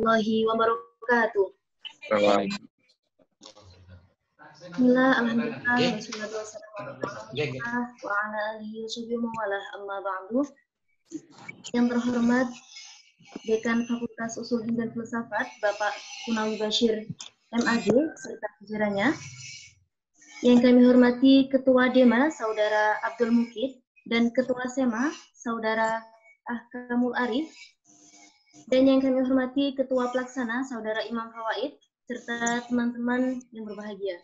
warahmatullahi wabarakatuh. Bismillah, alhamdulillah, wassalatu wassalamu ala rasulillah wa ala alihi wasallam, amma ba'du. Yang terhormat Dekan Fakultas Usul Din dan Filsafat, Bapak Kunawi Bashir, MAG, serta jajarannya. Yang kami hormati Ketua DEMA, Saudara Abdul Mukid, dan Ketua SEMA, Saudara Ahkamul Arif. Dan yang kami hormati Ketua Pelaksana, Saudara Imam Fawaid, serta teman-teman yang berbahagia.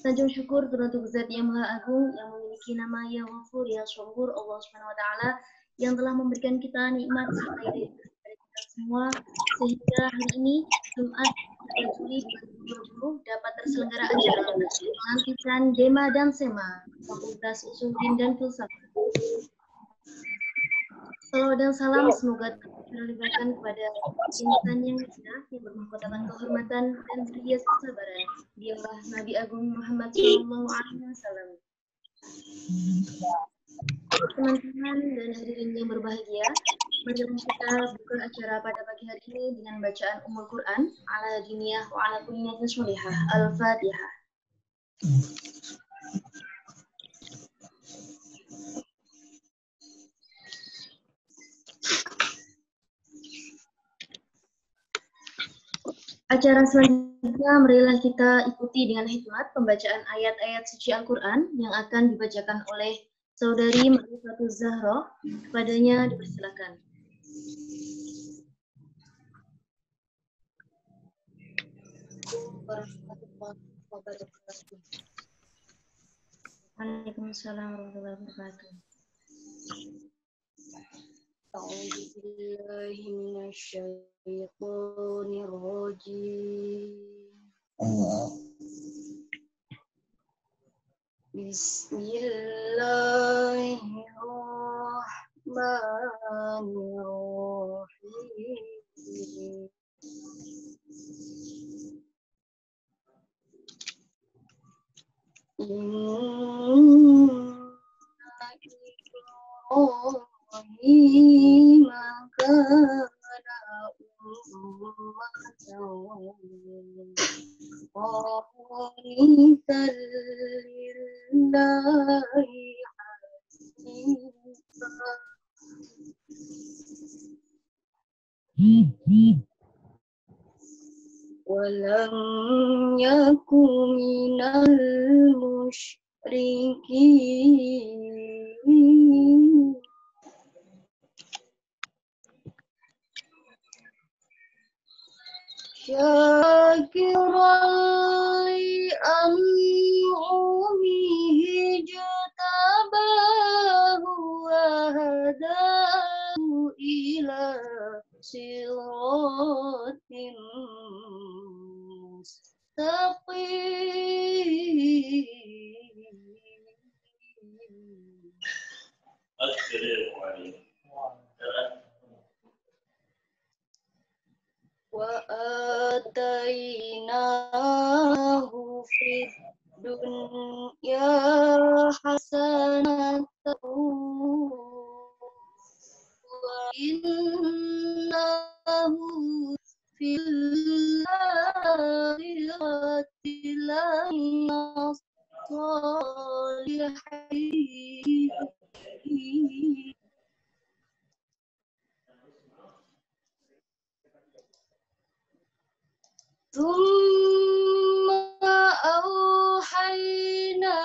Sanjung syukur teruntuk Zat yang Maha Agung yang memiliki nama Ya Ghafur, Ya Syukur, Allah Subhanahu wa Ta'ala, yang telah memberikan kita nikmat serta hidayah dari kita semua, sehingga hari ini Jumat 3 Juli 2020 dapat terselenggara acara pelantikan DEMA dan SEMA Fakultas Usul Din dan Filsafat. Salawat dan salam semoga terlibatkan kepada insan yang hina, yang bermahkotakan kehormatan dan berhias kesabaran. Dialah Nabi Agung Muhammad SAW. Teman-teman dan hadirin yang berbahagia, mari kita buka acara pada pagi hari ini dengan bacaan Ummul Quran ala diniyah wa ala kulli niyatin sholihah. Al-Fatihah. Acara selanjutnya marilah kita ikuti dengan hikmat pembacaan ayat-ayat suci Al-Quran yang akan dibacakan oleh Saudari Marifatul Zahra. Kepadanya dipersilakan. Waalaikumsalam warahmatullahi wabarakatuh. أعوذ بالله من الشيطان الرجيم بسم الله الرحمن الرحيم إبراهيم كان أمة قانتا لله حنيفا ولم يكن من المشركين شاكرا لأنعمه اجتباه وهداه إلى صراط مستقيم وآتيناه في الدنيا حسنة وإنه في الآخرة لمن الصالحين ثم أوحينا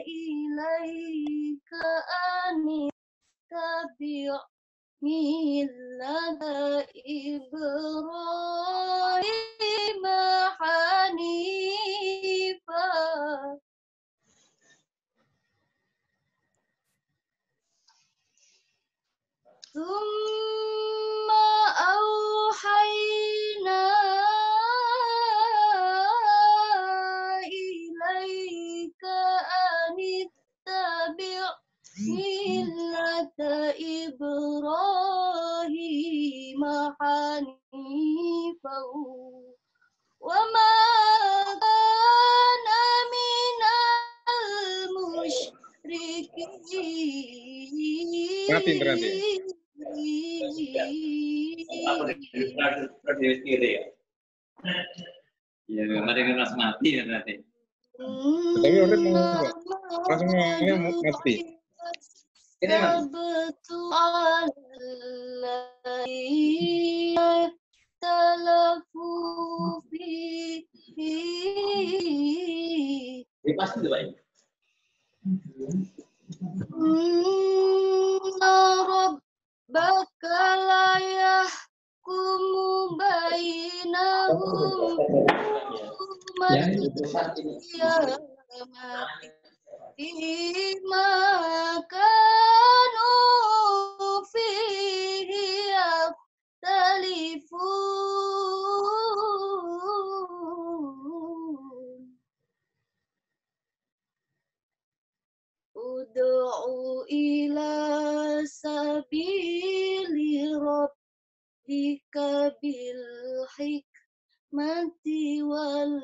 إليك أن اتبع ملة إبراهيم حنيفا ثم أوحينا إليك أن اتبع ملة إبراهيم حنيفا وما كان من المشركين Ya, mari kita mati ya nanti. Tapi udah mau langsung mati. Sabtu alladhi talafu fihi. Pasti tuh, Pak. Rabbaka la yahkumu bainahum fima kanu fihi yakhtalifun. Ud'u ila sabili rabbika bil hikmati wal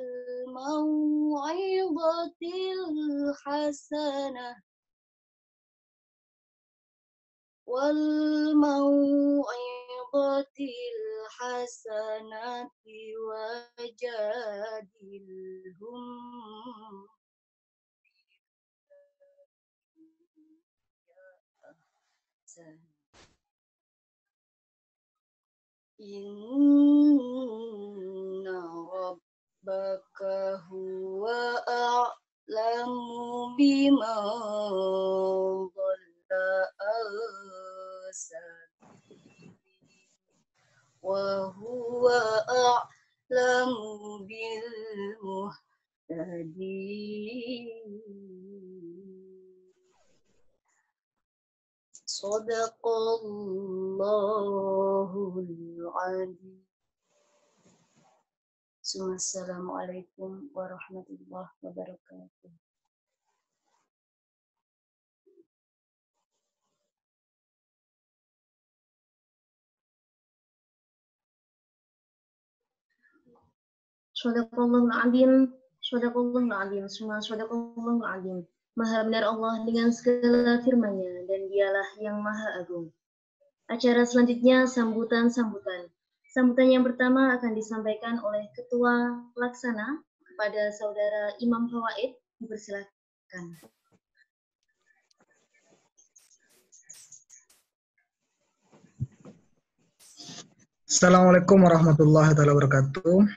mau'izatil hasanah wajadilhum Inna rabbaka huwa a'lamu biman dhalla wa huwa a'lamu bil muhtadin. Sadaqallahul azim. Assalamualaikum warahmatullahi wabarakatuh. Shadaqallahul azim, shadaqallahul azim, semua shadaqallahul azim. Maha benar Allah dengan segala firman-Nya dan Dialah yang Maha Agung. Acara selanjutnya sambutan-sambutan. Sambutan yang pertama akan disampaikan oleh Ketua Pelaksana kepada Saudara Imam Fawaid. Dipersilakan. Assalamualaikum warahmatullahi wabarakatuh.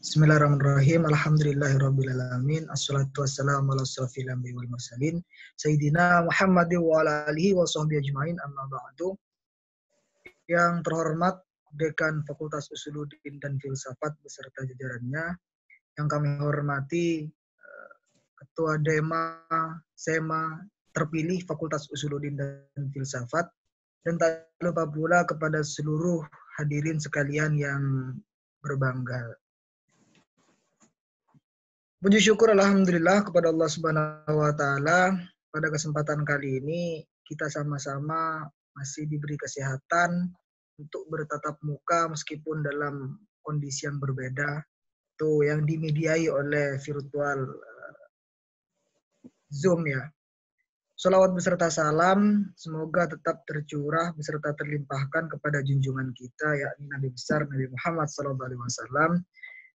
Bismillahirrahmanirrahim. Alhamdulillahirrabbilalamin. Assalatu wassalamu ala asrafil anbiya'i wal mursalin Sayyidina Muhammadin wa ala alihi wa sahbihi ajma'in, amma ba'du. Yang terhormat Dekan Fakultas Usuluddin dan Filsafat beserta jajarannya, yang kami hormati Ketua DEMA, SEMA terpilih Fakultas Usuluddin dan Filsafat, dan tak lupa pula kepada seluruh hadirin sekalian yang berbangga. Puji syukur alhamdulillah kepada Allah Subhanahu wa taala, pada kesempatan kali ini kita sama-sama masih diberi kesehatan untuk bertatap muka meskipun dalam kondisi yang berbeda, itu yang dimediai oleh virtual Zoom ya. Sholawat beserta salam semoga tetap tercurah beserta terlimpahkan kepada junjungan kita, yakni Nabi besar Nabi Muhammad SAW,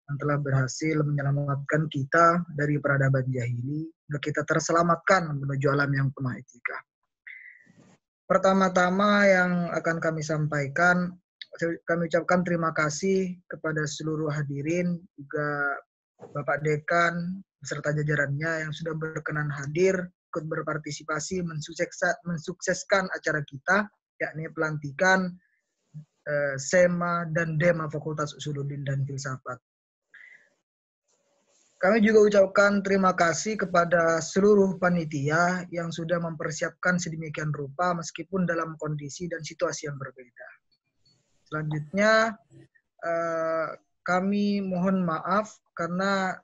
yang telah berhasil menyelamatkan kita dari peradaban jahili hingga kita terselamatkan menuju alam yang penuh etika. Pertama-tama yang akan kami sampaikan, kami ucapkan terima kasih kepada seluruh hadirin, juga Bapak Dekan beserta jajarannya yang sudah berkenan hadir ikut berpartisipasi mensukseskan acara kita, yakni pelantikan SEMA dan DEMA Fakultas Usuluddin dan Filsafat. Kami juga ucapkan terima kasih kepada seluruh panitia yang sudah mempersiapkan sedemikian rupa meskipun dalam kondisi dan situasi yang berbeda. Selanjutnya, kami mohon maaf karena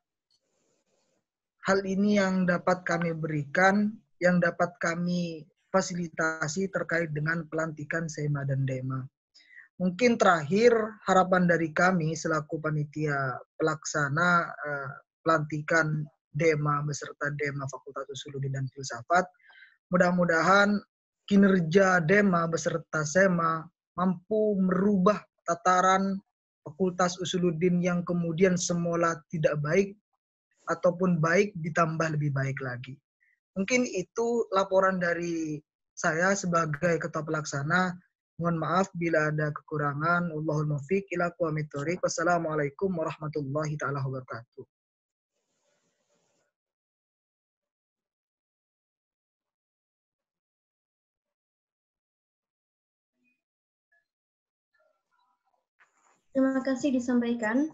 hal ini yang dapat kami berikan, yang dapat kami fasilitasi terkait dengan pelantikan SEMA dan DEMA. Mungkin terakhir harapan dari kami selaku panitia pelaksana pelantikan DEMA beserta DEMA Fakultas Usuluddin dan Filsafat, mudah-mudahan kinerja DEMA beserta SEMA mampu merubah tataran Fakultas Usuluddin yang kemudian semula tidak baik ataupun baik ditambah lebih baik lagi. Mungkin itu laporan dari saya sebagai ketua pelaksana. Mohon maaf bila ada kekurangan. Wallahul muwaffiq ila aqwamit thoriq. Wassalamualaikum warahmatullahi taala wabarakatuh. Terima kasih disampaikan.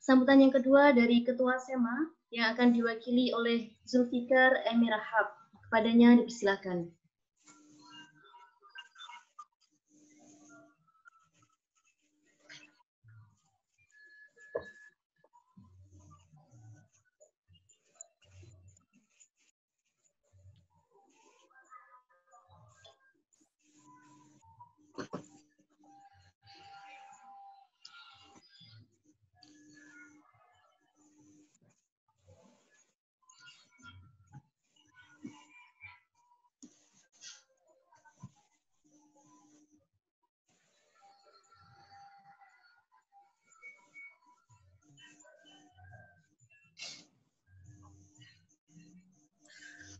Sambutan yang kedua dari Ketua SEMA yang akan diwakili oleh Zulfikar Emirahab. Kepadanya dipersilakan.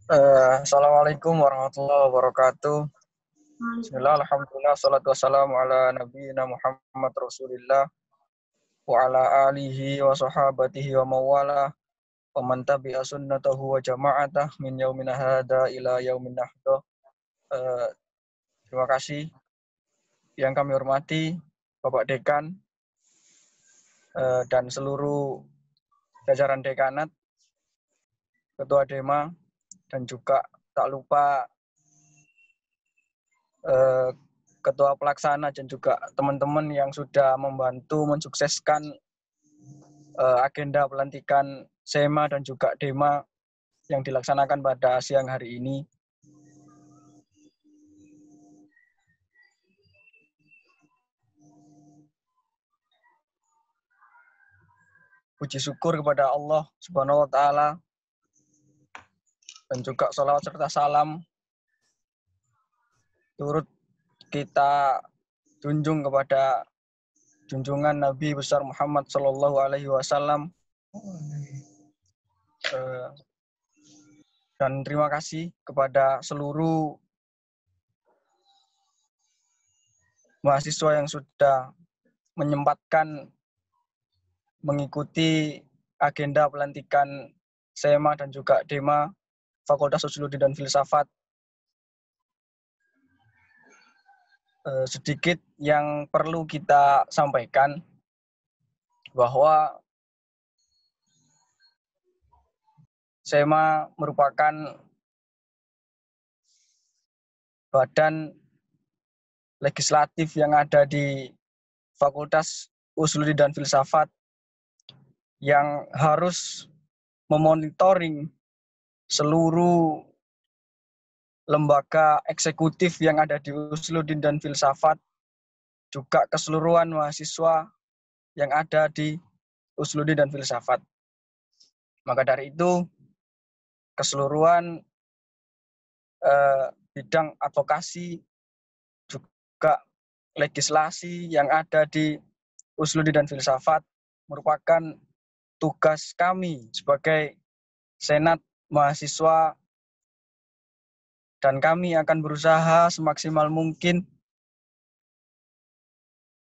Assalamualaikum warahmatullahi wabarakatuh. Bismillah, alhamdulillah, salatu wassalamu ala nabiyina Muhammad Rasulillah wa ala alihi wa sahabatihi wa mawala wa man tabi'a sunnatahu wa jama'atah min yaumina hada ila yaumin nahdah. Terima kasih yang kami hormati Bapak Dekan dan seluruh jajaran dekanat, Ketua Dema, dan juga tak lupa Ketua Pelaksana dan juga teman-teman yang sudah membantu mensukseskan agenda pelantikan SEMA dan juga Dema yang dilaksanakan pada siang hari ini. Puji syukur kepada Allah Subhanahu wa Ta'ala, dan juga sholawat serta salam turut kita junjung kepada junjungan Nabi besar Muhammad Sallallahu Alaihi Wasallam. Dan terima kasih kepada seluruh mahasiswa yang sudah menyempatkan mengikuti agenda pelantikan SEMA dan juga Dema Fakultas Usuluddin dan Filsafat. Sedikit yang perlu kita sampaikan bahwa SEMA merupakan badan legislatif yang ada di Fakultas Usuluddin dan Filsafat yang harus memonitoring seluruh lembaga eksekutif yang ada di Usuluddin dan Filsafat, juga keseluruhan mahasiswa yang ada di Usuluddin dan Filsafat. Maka dari itu, keseluruhan bidang advokasi, juga legislasi yang ada di Usuluddin dan Filsafat merupakan tugas kami sebagai Senat Mahasiswa, dan kami akan berusaha semaksimal mungkin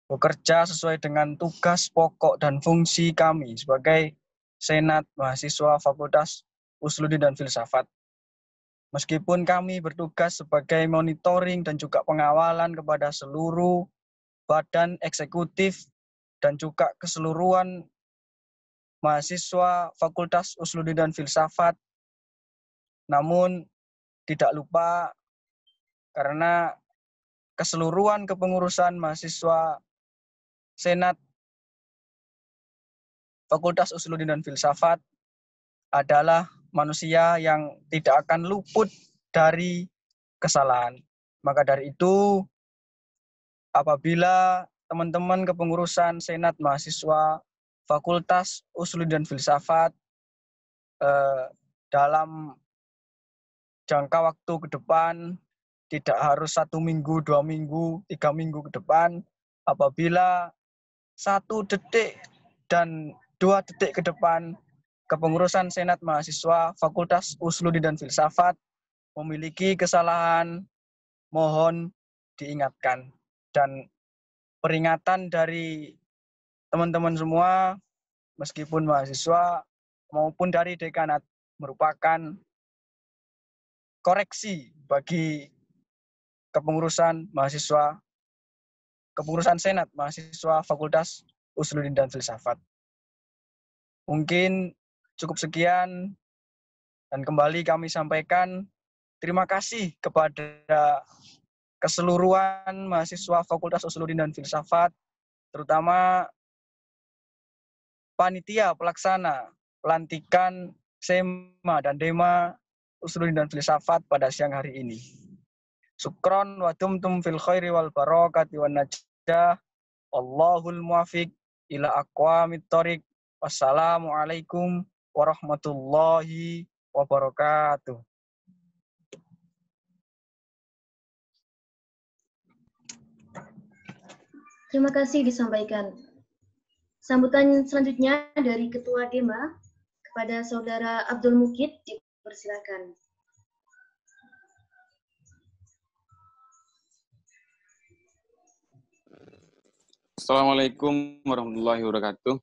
bekerja sesuai dengan tugas pokok dan fungsi kami sebagai Senat Mahasiswa Fakultas Usuluddin dan Filsafat. Meskipun kami bertugas sebagai monitoring dan juga pengawalan kepada seluruh badan eksekutif dan juga keseluruhan mahasiswa Fakultas Usuluddin dan Filsafat, namun tidak lupa karena keseluruhan kepengurusan mahasiswa Senat Fakultas Usuluddin dan Filsafat adalah manusia yang tidak akan luput dari kesalahan. Maka dari itu, apabila teman-teman kepengurusan Senat Mahasiswa Fakultas Usuluddin dan Filsafat dalam jangka waktu ke depan tidak harus 1 minggu, 2 minggu, 3 minggu ke depan. Apabila 1 detik dan 2 detik ke depan kepengurusan Senat Mahasiswa Fakultas Usuluddin dan Filsafat memiliki kesalahan, mohon diingatkan. Dan peringatan dari teman-teman semua, meskipun mahasiswa maupun dari dekanat, merupakan koreksi bagi kepengurusan Senat Mahasiswa Fakultas Usuluddin dan Filsafat. Mungkin cukup sekian, dan kembali kami sampaikan terima kasih kepada keseluruhan mahasiswa Fakultas Usuluddin dan Filsafat, terutama panitia pelaksana pelantikan SEMA dan DEMA Usuluddin dan Filsafat pada siang hari ini. Syukron wa dumtum fil khairi wal barakati wan najah. Allahul muwafiq ila aqwamit thoriq. Wassalamualaikum warahmatullahi wabarakatuh. Terima kasih disampaikan. Sambutan selanjutnya dari Ketua DEMA kepada Saudara Abdul Mukid, dipersilakan. Assalamualaikum warahmatullahi wabarakatuh.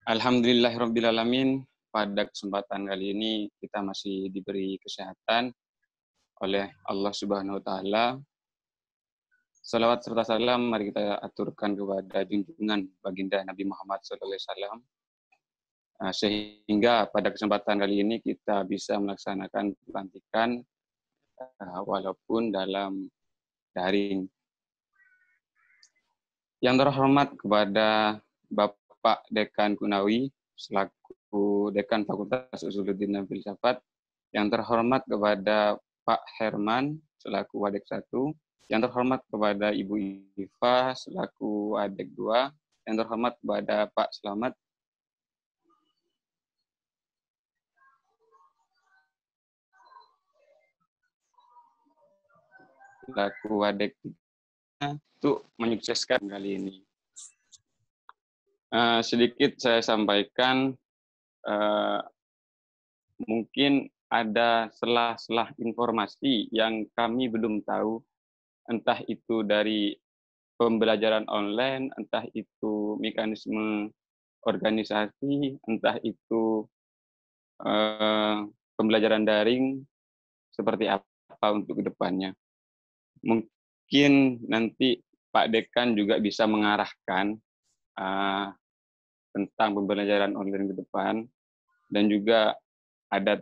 Alhamdulillahirrabbilalamin. Pada kesempatan kali ini kita masih diberi kesehatan oleh Allah Subhanahu wa Ta'ala. Salawat serta salam mari kita aturkan kepada junjungan baginda Nabi Muhammad SAW, sehingga pada kesempatan kali ini kita bisa melaksanakan pelantikan walaupun dalam daring. Yang terhormat kepada Bapak Dekan Kunawi selaku Dekan Fakultas Usuluddin dan Filsafat, yang terhormat kepada Pak Herman selaku Wadek 1, yang terhormat kepada Ibu Iva selaku Wadek 2, yang terhormat kepada Pak Slamet selaku Wadek 3 untuk menyukseskan kali ini. Sedikit saya sampaikan, mungkin ada selah-selah informasi yang kami belum tahu, entah itu dari pembelajaran online, entah itu mekanisme organisasi, entah itu pembelajaran daring, seperti apa untuk kedepannya. Mungkin nanti Pak Dekan juga bisa mengarahkan tentang pembelajaran online ke depan, dan juga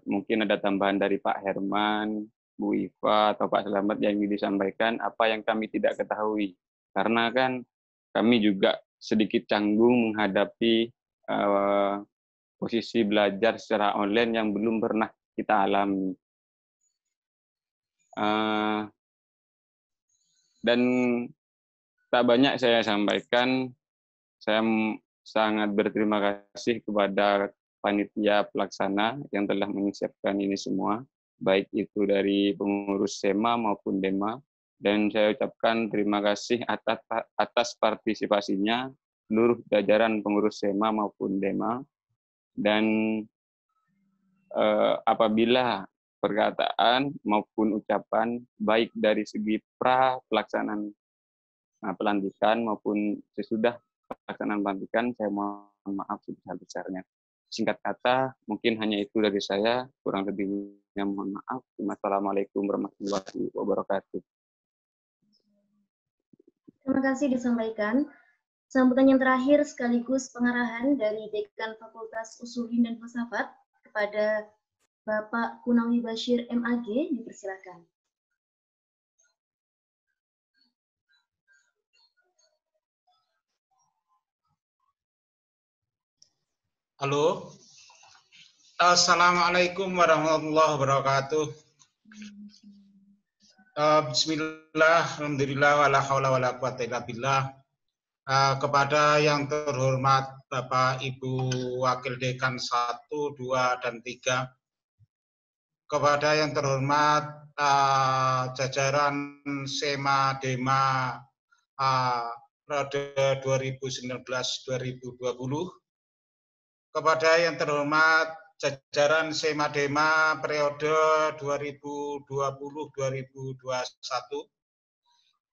mungkin ada tambahan dari Pak Herman, Bu Iva, atau Pak Slamet yang disampaikan apa yang kami tidak ketahui. Karena kan kami juga sedikit canggung menghadapi posisi belajar secara online yang belum pernah kita alami. Dan tak banyak saya sampaikan, saya sangat berterima kasih kepada panitia pelaksana yang telah menyiapkan ini semua, baik itu dari pengurus SEMA maupun DEMA, dan saya ucapkan terima kasih atas partisipasinya seluruh jajaran pengurus SEMA maupun DEMA. Dan apabila perkataan maupun ucapan baik dari segi pelaksanaan pelantikan maupun sesudah pelaksanaan pelantikan, saya mohon maaf sebesar-besarnya. Singkat kata, mungkin hanya itu dari saya, kurang lebihnya mohon maaf. Wassalamualaikum warahmatullahi wabarakatuh. Terima kasih disampaikan. Sambutan yang terakhir sekaligus pengarahan dari Dekan Fakultas Usuluddin dan Filsafat kepada Bapak Kunawi Bashir MAG, dipersilakan. Halo. Assalamualaikum warahmatullahi wabarakatuh. Bismillah, alhamdulillah, wala haula wala quwata illa billah. Kepada yang terhormat Bapak Ibu Wakil Dekan 1, 2, dan 3, kepada yang terhormat jajaran SEMA Dema periode 2019-2020, kepada yang terhormat jajaran SEMA Dema periode 2020-2021,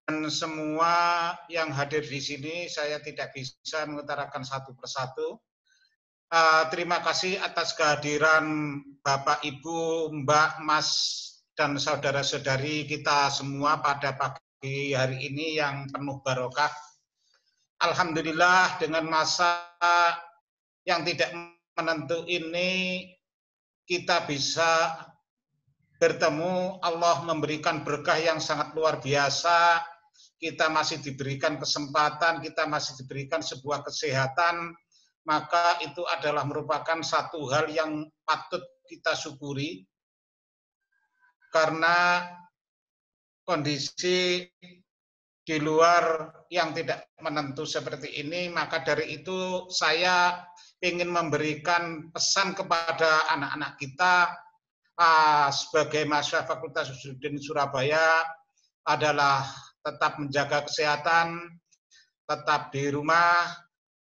dan semua yang hadir di sini, saya tidak bisa mengutarakan satu persatu. Terima kasih atas kehadiran Bapak, Ibu, Mbak, Mas, dan saudara-saudari kita semua pada pagi hari ini yang penuh barokah. Alhamdulillah, dengan masa yang tidak menentu ini kita bisa bertemu. Allah memberikan berkah yang sangat luar biasa. Kita masih diberikan kesempatan, kita masih diberikan sebuah kesehatan, maka itu adalah merupakan satu hal yang patut kita syukuri. Karena kondisi di luar yang tidak menentu seperti ini, maka dari itu saya ingin memberikan pesan kepada anak-anak kita sebagai mahasiswa Fakultas Usuluddin Surabaya adalah tetap menjaga kesehatan, tetap di rumah,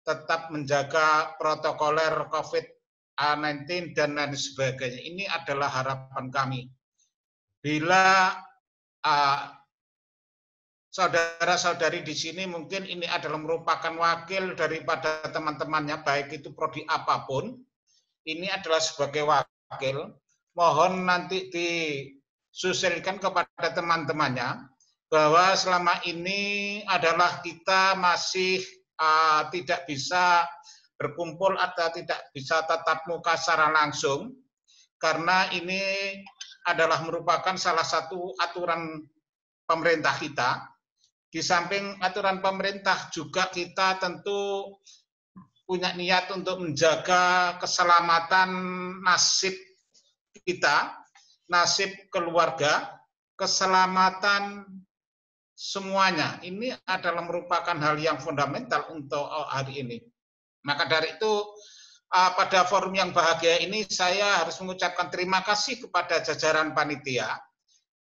tetap menjaga protokoler COVID-19 dan lain sebagainya. Ini adalah harapan kami. Bila saudara-saudari di sini mungkin ini adalah merupakan wakil daripada teman-temannya, baik itu prodi apapun, ini adalah sebagai wakil, mohon nanti disosialkan kepada teman-temannya bahwa selama ini adalah kita masih tidak bisa berkumpul atau tidak bisa tatap muka secara langsung, karena ini adalah merupakan salah satu aturan pemerintah kita. Di samping aturan pemerintah juga kita tentu punya niat untuk menjaga keselamatan nasib kita, nasib keluarga, keselamatan semuanya. Ini adalah merupakan hal yang fundamental untuk hari ini. Maka dari itu, pada forum yang bahagia ini saya harus mengucapkan terima kasih kepada jajaran panitia,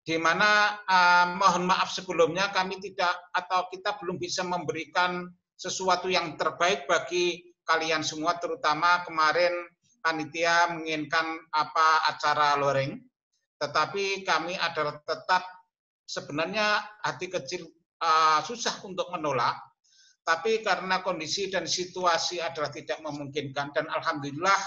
di mana mohon maaf sebelumnya kami tidak atau kita belum bisa memberikan sesuatu yang terbaik bagi kalian semua, terutama kemarin panitia menginginkan acara luring, tetapi kami adalah tetap sebenarnya hati kecil susah untuk menolak, tapi karena kondisi dan situasi adalah tidak memungkinkan, dan alhamdulillah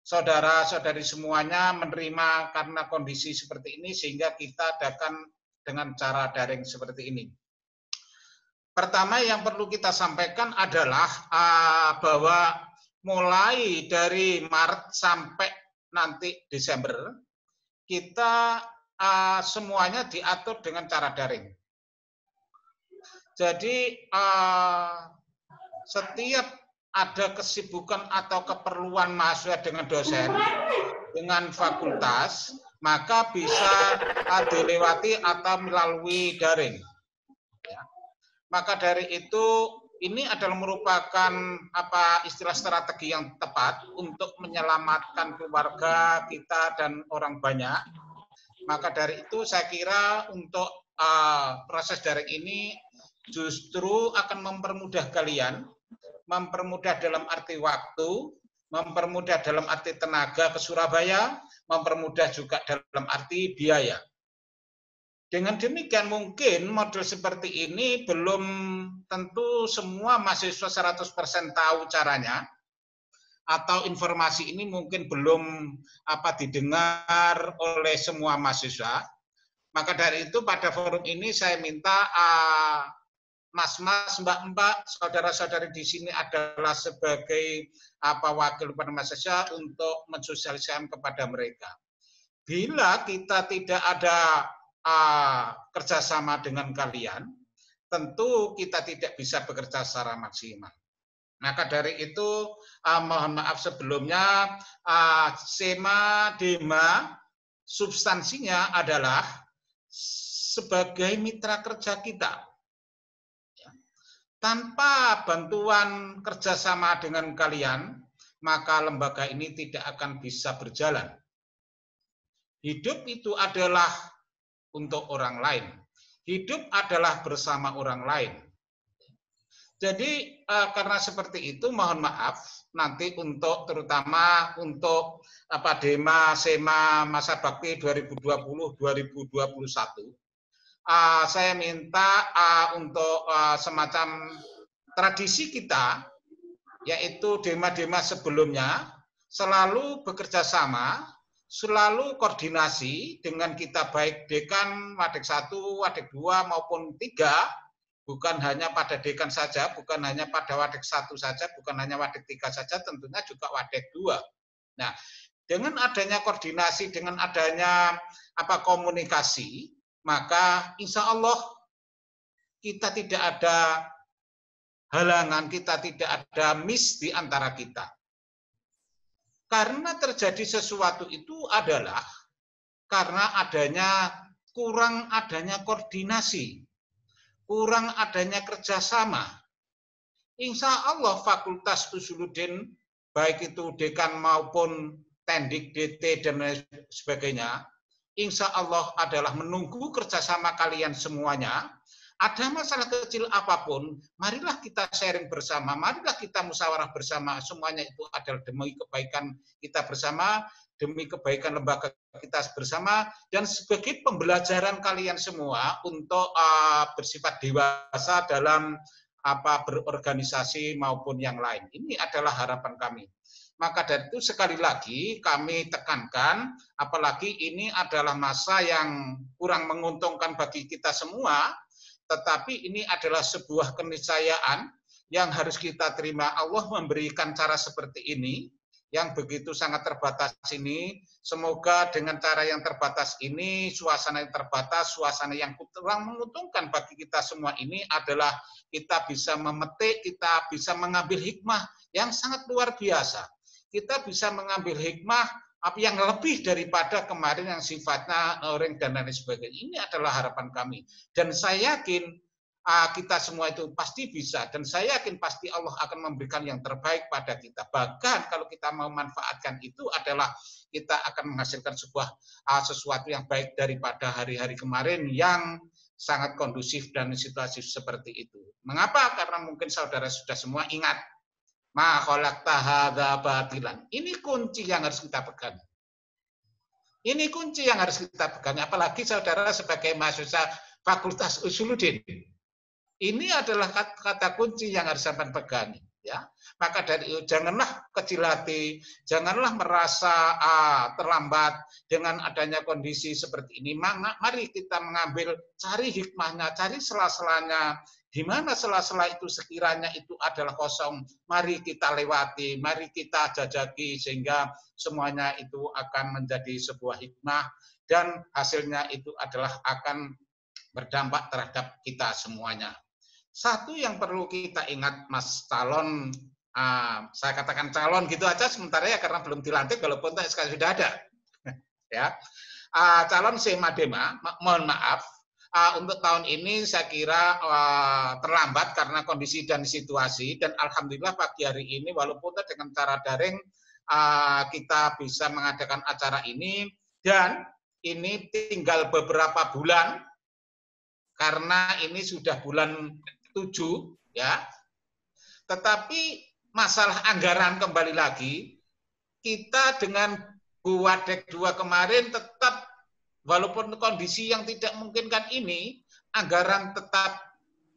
saudara-saudari semuanya menerima karena kondisi seperti ini, sehingga kita adakan dengan cara daring seperti ini. Pertama yang perlu kita sampaikan adalah bahwa mulai dari Maret sampai nanti Desember, kita semuanya diatur dengan cara daring. Jadi setiap ada kesibukan atau keperluan mahasiswa dengan dosen, dengan fakultas, maka bisa dilewati atau melalui daring. Ya. Maka dari itu, ini adalah merupakan istilah strategi yang tepat untuk menyelamatkan keluarga kita dan orang banyak. Maka dari itu saya kira untuk proses daring ini justru akan mempermudah kalian, mempermudah dalam arti waktu, mempermudah dalam arti tenaga ke Surabaya, mempermudah juga dalam arti biaya. Dengan demikian mungkin model seperti ini belum tentu semua mahasiswa 100% tahu caranya, atau informasi ini mungkin belum didengar oleh semua mahasiswa. Maka dari itu pada forum ini saya minta mas-mas, mbak-mbak, saudara-saudari di sini adalah sebagai wakil pada mahasiswa untuk mensosialisasikan kepada mereka. Bila kita tidak ada kerjasama dengan kalian, tentu kita tidak bisa bekerja secara maksimal. Maka dari itu mohon maaf sebelumnya, SEMA Dema substansinya adalah sebagai mitra kerja kita. Tanpa bantuan kerjasama dengan kalian, maka lembaga ini tidak akan bisa berjalan. Hidup itu adalah untuk orang lain. Hidup adalah bersama orang lain. Jadi karena seperti itu mohon maaf nanti untuk terutama untuk Dema Sema Masa Bakti 2020-2021 saya minta untuk semacam tradisi kita yaitu Dema-Dema sebelumnya selalu bekerja sama, selalu koordinasi dengan kita baik dekan Wadek 1, Wadek 2 maupun 3. Bukan hanya pada dekan saja, bukan hanya pada Wadek 1 saja, bukan hanya Wadek 3 saja, tentunya juga Wadek 2. Nah, dengan adanya koordinasi, dengan adanya komunikasi, maka insya Allah kita tidak ada halangan, kita tidak ada miss di antara kita. Karena terjadi sesuatu itu adalah karena kurang adanya koordinasi. Kurang adanya kerjasama. Insya Allah Fakultas Usuluddin, baik itu dekan maupun tendik, DT, dan sebagainya, insya Allah adalah menunggu kerjasama kalian semuanya. Ada masalah kecil apapun, marilah kita sharing bersama, marilah kita musyawarah bersama, semuanya itu adalah demi kebaikan kita bersama, demi kebaikan lembaga kita bersama, dan sebagai pembelajaran kalian semua untuk bersifat dewasa dalam berorganisasi maupun yang lain. Ini adalah harapan kami. Maka dari itu sekali lagi kami tekankan, apalagi ini adalah masa yang kurang menguntungkan bagi kita semua, tetapi ini adalah sebuah keniscayaan yang harus kita terima. Allah memberikan cara seperti ini, yang begitu sangat terbatas ini, semoga dengan cara yang terbatas ini, suasana yang terbatas, suasana yang kurang menguntungkan bagi kita semua ini adalah kita bisa memetik, kita bisa mengambil hikmah yang sangat luar biasa. Kita bisa mengambil hikmah yang lebih daripada kemarin yang sifatnya ring dan lain sebagainya. Ini adalah harapan kami. Dan saya yakin kita semua itu pasti bisa, dan saya yakin pasti Allah akan memberikan yang terbaik pada kita. Bahkan kalau kita mau memanfaatkan itu adalah kita akan menghasilkan sesuatu yang baik daripada hari-hari kemarin yang sangat kondusif dan situasi seperti itu. Mengapa? Karena mungkin saudara sudah semua ingat, ma khalaqta hadza batilan. Ini kunci yang harus kita pegang. Ini kunci yang harus kita pegang, apalagi saudara sebagai mahasiswa Fakultas Usuluddin. Ini adalah kata kunci yang harus sampai pegang, ya. Maka dari janganlah kecil hati, janganlah merasa terlambat dengan adanya kondisi seperti ini. Mari kita cari hikmahnya, cari sela-selanya. Di mana sela-sela itu sekiranya itu adalah kosong, mari kita lewati, mari kita jajaki sehingga semuanya itu akan menjadi sebuah hikmah dan hasilnya itu adalah akan berdampak terhadap kita semuanya. Satu yang perlu kita ingat, Mas calon, saya katakan calon gitu aja sementara ya karena belum dilantik, walaupun sekali sudah ada. Ya, calon Sema Dema, mohon maaf, untuk tahun ini saya kira terlambat karena kondisi dan situasi, dan alhamdulillah pagi hari ini walaupun dengan cara daring kita bisa mengadakan acara ini, dan ini tinggal beberapa bulan karena ini sudah bulan 7 ya. Tetapi masalah anggaran kembali lagi, kita dengan Bu Wadek 2 kemarin tetap walaupun kondisi yang tidak memungkinkan ini, anggaran tetap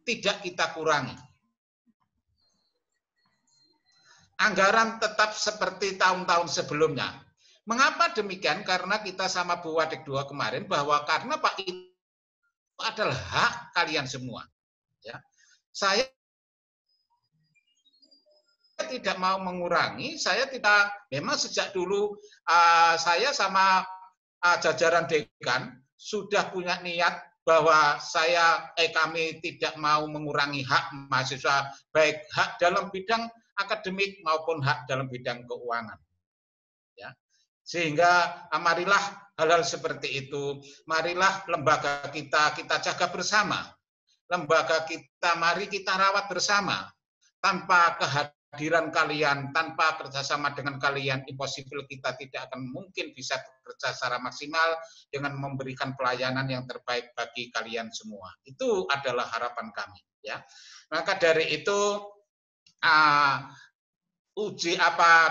tidak kita kurangi. Anggaran tetap seperti tahun-tahun sebelumnya. Mengapa demikian? Karena kita sama Bu Wadek 2 kemarin bahwa karena Pak itu adalah hak kalian semua. Ya. Saya tidak mau mengurangi, saya tidak, memang sejak dulu saya sama jajaran dekan sudah punya niat bahwa kami tidak mau mengurangi hak mahasiswa, baik hak dalam bidang akademik maupun hak dalam bidang keuangan. Ya. Sehingga marilah hal-hal seperti itu, marilah lembaga kita jaga bersama. Lembaga kita mari kita rawat bersama. Tanpa kehadiran kehadiran kalian, tanpa kerjasama dengan kalian, impossible, kita tidak akan mungkin bisa bekerja secara maksimal dengan memberikan pelayanan yang terbaik bagi kalian semua. Itu adalah harapan kami. Ya, maka dari itu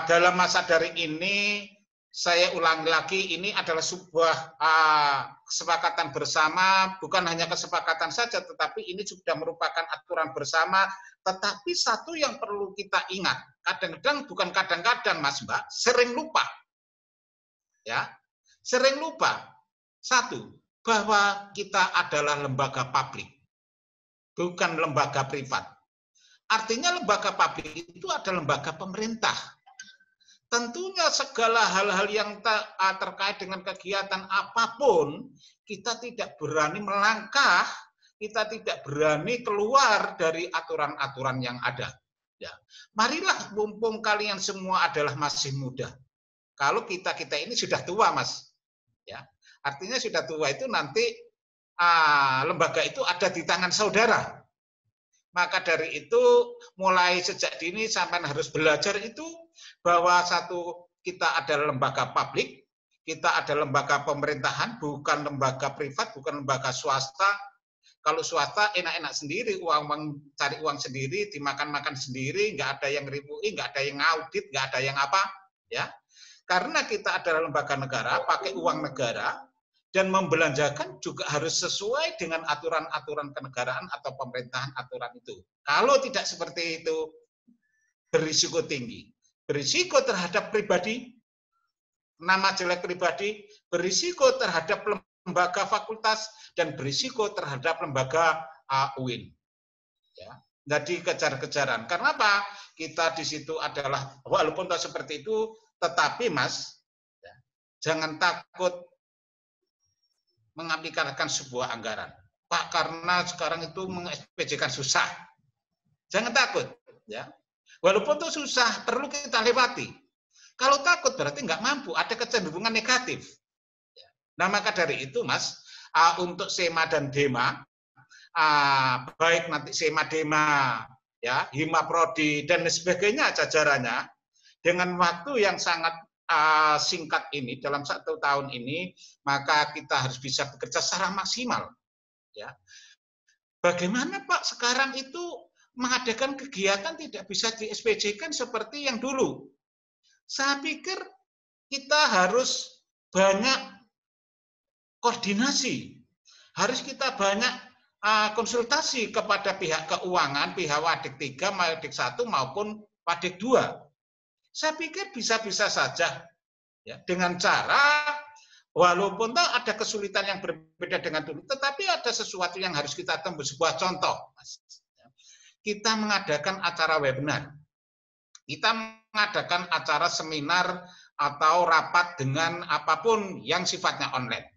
dalam masa daring ini, saya ulangi lagi, ini adalah sebuah kesepakatan bersama, bukan hanya kesepakatan saja, tetapi ini sudah merupakan aturan bersama. Tetapi satu yang perlu kita ingat, kadang-kadang, bukan kadang-kadang Mas Mbak, sering lupa. Ya, sering lupa. Satu, bahwa kita adalah lembaga publik, bukan lembaga privat. Artinya lembaga publik itu adalah lembaga pemerintah. Tentunya segala hal-hal yang terkait dengan kegiatan apapun, kita tidak berani melangkah, kita tidak berani keluar dari aturan-aturan yang ada. Ya. Marilah, mumpung kalian semua adalah masih muda. Kalau kita ini sudah tua, Mas. Ya. Artinya sudah tua itu nanti lembaga itu ada di tangan saudara. Maka dari itu, mulai sejak dini sampai harus belajar itu, bahwa satu, kita adalah lembaga publik, kita adalah lembaga pemerintahan, bukan lembaga privat, bukan lembaga swasta. Kalau swasta enak-enak sendiri, cari uang sendiri, dimakan-makan sendiri, nggak ada yang ribui, nggak ada yang ngaudit, nggak ada yang apa, ya. Karena kita adalah lembaga negara, pakai uang negara, dan membelanjakan juga harus sesuai dengan aturan-aturan kenegaraan atau pemerintahan aturan itu. Kalau tidak seperti itu, berisiko tinggi. Berisiko terhadap pribadi, nama jelek pribadi, berisiko terhadap lembaga fakultas, dan berisiko terhadap lembaga UIN. Ya. Jadi kejar-kejaran. Karena apa? Kita di situ adalah, walaupun seperti itu, tetapi Mas, ya, jangan takut mengaplikasikan sebuah anggaran. Pak, karena sekarang itu meng-SPJ-kan susah. Jangan takut. Ya. Walaupun itu susah, perlu kita lewati. Kalau takut berarti nggak mampu, ada kecenderungan negatif. Nah, maka dari itu, Mas, untuk SEMA dan DEMA, baik nanti SEMA, DEMA, ya, Hima Prodi, dan sebagainya jajarannya, dengan waktu yang sangat singkat ini, dalam 1 tahun ini, maka kita harus bisa bekerja secara maksimal. Ya. Bagaimana Pak sekarang itu mengadakan kegiatan tidak bisa di-SPJ-kan seperti yang dulu? Saya pikir kita harus banyak koordinasi, harus kita banyak konsultasi kepada pihak keuangan, pihak Wadik 3, Wadik 1 maupun Wadik 2. Saya pikir bisa-bisa saja, ya, dengan cara, walaupun ada kesulitan yang berbeda dengan dulu, tetapi ada sesuatu yang harus kita tembus. Sebuah contoh, Mas. Kita mengadakan acara webinar, kita mengadakan acara seminar atau rapat dengan apapun yang sifatnya online.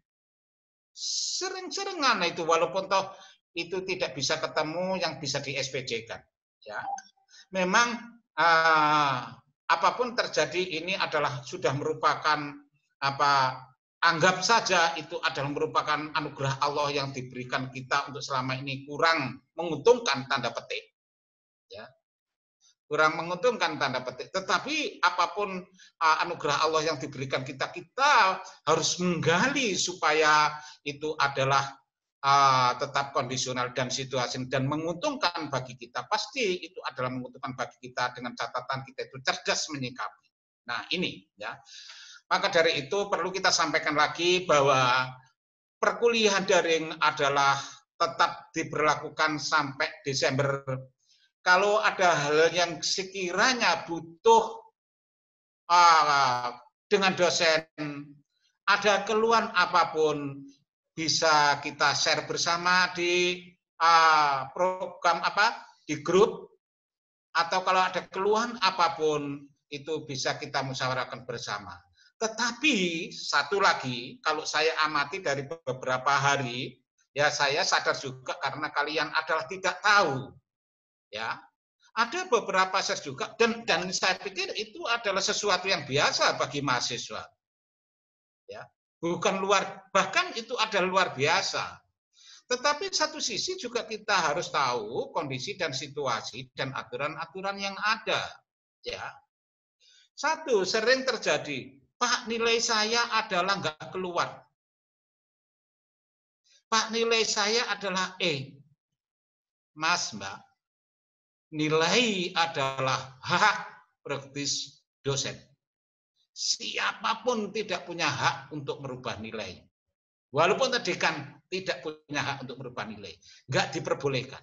Sering-seringan itu, walaupun itu tidak bisa ketemu, yang bisa di-SPJ-kan. Ya. Memang apapun terjadi, ini adalah sudah merupakan anggap saja itu adalah merupakan anugerah Allah yang diberikan kita untuk selama ini kurang menguntungkan, tanda petik. Ya. Kurang menguntungkan, tanda petik. Tetapi apapun anugerah Allah yang diberikan kita harus menggali supaya itu adalah tetap kondisional dan situasi dan menguntungkan bagi kita. Pasti itu adalah menguntungkan bagi kita dengan catatan kita itu cerdas menyikapi. Nah, ini ya. Maka dari itu perlu kita sampaikan lagi bahwa perkuliahan daring adalah tetap diberlakukan sampai Desember. Kalau ada hal yang sekiranya butuh dengan dosen, ada keluhan apapun, bisa kita share bersama di program di grup, atau kalau ada keluhan apapun itu bisa kita musyawarahkan bersama. Tetapi satu lagi, kalau saya amati dari beberapa hari, ya saya sadar juga karena kalian adalah tidak tahu, ya ada beberapa ses juga, dan saya pikir itu adalah sesuatu yang biasa bagi mahasiswa, ya. Bukan bahkan itu adalah luar biasa. Tetapi satu sisi juga kita harus tahu kondisi dan situasi dan aturan-aturan yang ada. Ya. Satu, sering terjadi, Pak, nilai saya adalah nggak keluar. Pak, nilai saya adalah E. Mas, Mbak, nilai adalah hak prerogatif dosen. Siapapun tidak punya hak untuk merubah nilai. Walaupun dekan tidak punya hak untuk merubah nilai. Nggak diperbolehkan.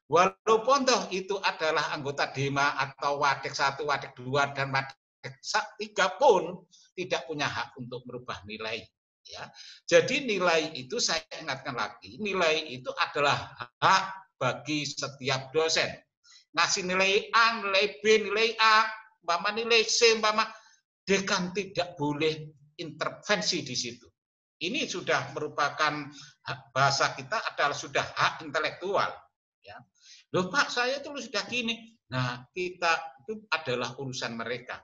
Walaupun toh itu adalah anggota DEMA atau Wadek 1, Wadek 2, dan Wadek 3 pun tidak punya hak untuk merubah nilai. Ya. Jadi nilai itu, saya ingatkan lagi, nilai itu adalah hak bagi setiap dosen. Ngasih nilai A, nilai B, nilai A, umpama nilai C, umpama, dekan tidak boleh intervensi di situ. Ini sudah merupakan bahasa kita adalah sudah hak intelektual. Ya. Loh Pak, saya itu sudah gini. Nah, kita itu adalah urusan mereka.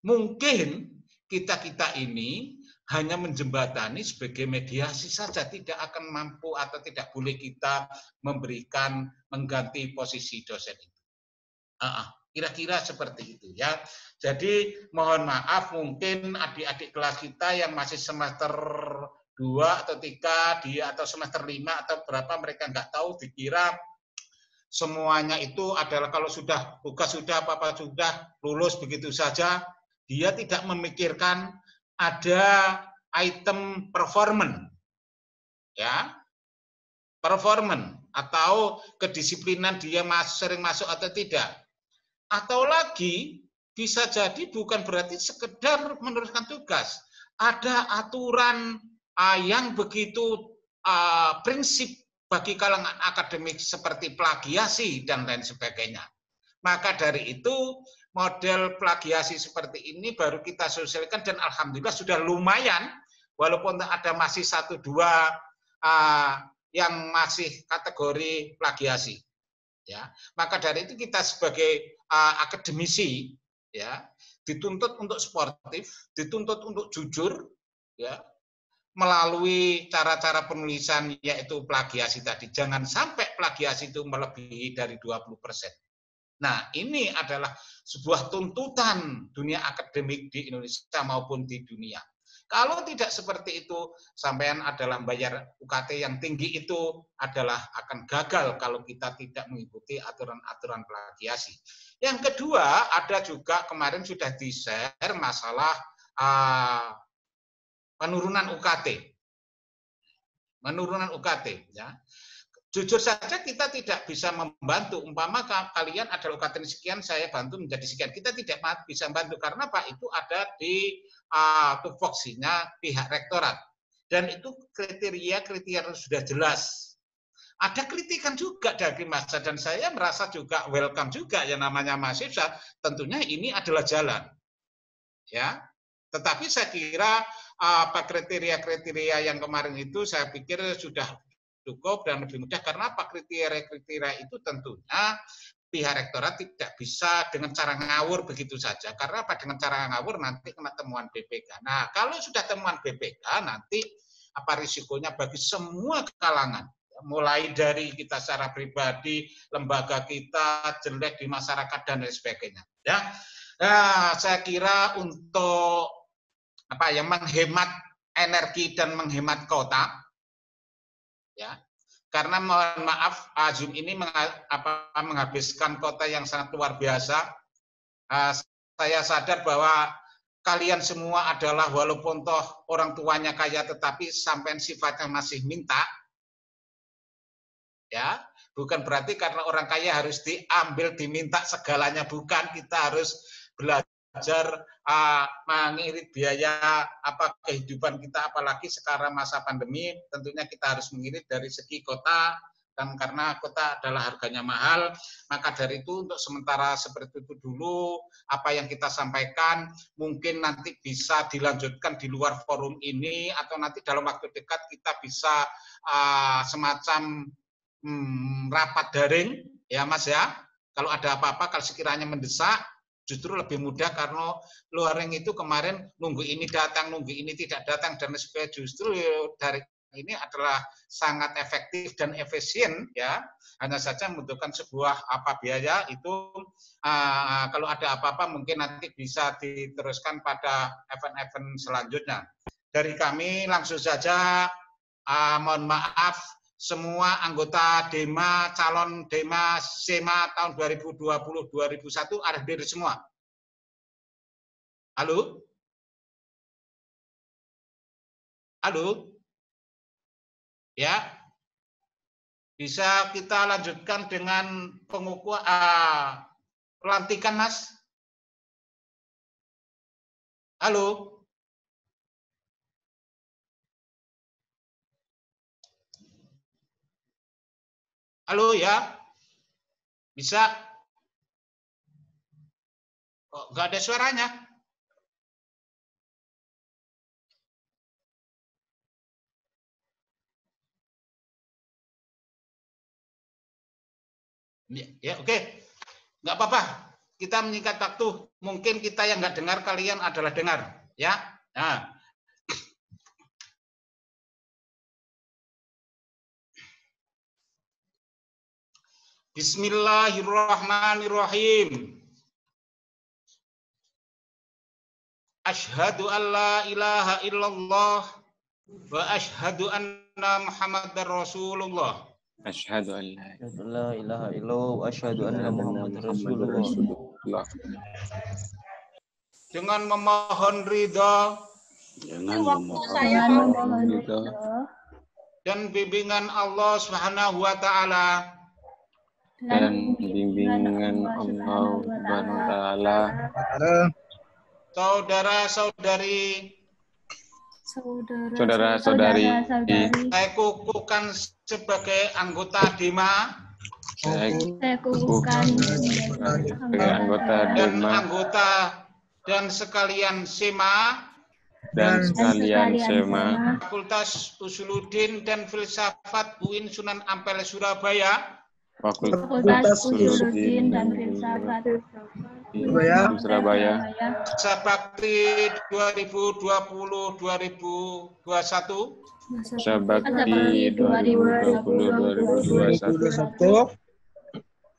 Mungkin kita ini hanya menjembatani sebagai mediasi saja, tidak akan mampu atau tidak boleh kita memberikan mengganti posisi dosen itu. Kira-kira seperti itu ya. Jadi mohon maaf, mungkin adik-adik kelas kita yang masih semester 2 atau 3 dia atau semester 5 atau berapa, mereka nggak tahu, dikira semuanya itu adalah kalau sudah tugas sudah apa-apa sudah lulus begitu saja. Dia tidak memikirkan ada item performance. Ya. Performance atau kedisiplinan dia sering masuk atau tidak. Atau lagi bisa jadi bukan berarti sekedar meneruskan tugas. Ada aturan yang begitu prinsip bagi kalangan akademik seperti plagiasi dan lain sebagainya. Maka dari itu model plagiasi seperti ini baru kita sosialkan dan alhamdulillah sudah lumayan, walaupun ada masih 1-2 yang masih kategori plagiasi. Ya, maka dari itu kita sebagai akademisi ya dituntut untuk sportif, dituntut untuk jujur ya melalui cara-cara penulisan yaitu plagiasi tadi. Jangan sampai plagiasi itu melebihi dari 20%. Nah, ini adalah sebuah tuntutan dunia akademik di Indonesia maupun di dunia. Kalau tidak seperti itu, sampean adalah bayar UKT yang tinggi itu adalah akan gagal kalau kita tidak mengikuti aturan-aturan plagiasi. Yang kedua, ada juga kemarin sudah di-share masalah penurunan UKT. Menurunan UKT ya. Jujur saja kita tidak bisa membantu. Umpama kalian ada UKT sekian, saya bantu menjadi sekian. Kita tidak bisa membantu karena Pak itu ada di tupoksinya pihak rektorat. Dan itu kriteria sudah jelas. Ada kritikan juga dari massa dan saya merasa juga welcome juga yang namanya mahasiswa. Tentunya ini adalah jalan. Ya. Tetapi saya kira kriteria-kriteria yang kemarin itu saya pikir sudah cukup dan lebih mudah. Karena apa? Kriteria-kriteria itu tentunya pihak rektorat tidak bisa dengan cara ngawur begitu saja. Karena apa? Dengan cara ngawur nanti kena temuan BPK. Nah, kalau sudah temuan BPK nanti apa risikonya bagi semua kalangan. Mulai dari kita secara pribadi, lembaga kita jelek di masyarakat dan lain sebagainya. Ya, nah, saya kira untuk menghemat energi dan menghemat kota, ya, karena mohon maaf Zoom ini menghabiskan kota yang sangat luar biasa. Saya sadar bahwa kalian semua adalah walaupun toh orang tuanya kaya tetapi sampai sifatnya masih minta. Ya, bukan berarti karena orang kaya harus diambil, diminta segalanya, bukan. Kita harus belajar mengirit biaya kehidupan kita, apalagi sekarang masa pandemi. Tentunya kita harus mengirit dari segi kota, dan karena kota adalah harganya mahal, maka dari itu untuk sementara seperti itu dulu apa yang kita sampaikan. Mungkin nanti bisa dilanjutkan di luar forum ini atau nanti dalam waktu dekat kita bisa semacam rapat daring ya Mas ya. Kalau ada apa-apa, kalau sekiranya mendesak justru lebih mudah, karena luaring itu kemarin nunggu ini datang, nunggu ini tidak datang, dan sebagainya. Justru dari ini adalah sangat efektif dan efisien ya. Hanya saja membutuhkan sebuah biaya itu kalau ada apa-apa mungkin nanti bisa diteruskan pada event-event selanjutnya. Dari kami langsung saja mohon maaf semua anggota DEMA, calon DEMA SEMA tahun 2020-2001 ada hadir semua. Halo? Halo? Ya. Bisa kita lanjutkan dengan pengukuhan pelantikan, Mas? Halo? Halo ya? Bisa? Kok nggak ada suaranya? Ya, oke. Nggak apa-apa. Kita menyingkat waktu. Mungkin kita yang nggak dengar, kalian adalah dengar. Ya. Nah. Bismillahirrahmanirrahim. Asyhadu an la ilaha illallah wa asyhadu anna Muhammadar Rasulullah. Asyhadu an la ilaha illallah wa asyhadu anna Muhammadar Rasulullah. Dengan memohon ridha dan bimbingan Allah Subhanahu wa taala. Dan bimbingan Allah Subhanahu wa taala. Saudara-saudari, saya kukuhkan sebagai anggota DEMA. Saya kukuhkan sebagai anggota DEMA dan sekalian SEMA. Fakultas Usuluddin dan Filsafat UIN Sunan Ampel Surabaya. Fakultas Usuluddin dan Filsafat Surabaya. Masa bakti 2020-2021. Masa bakti 2020-2021.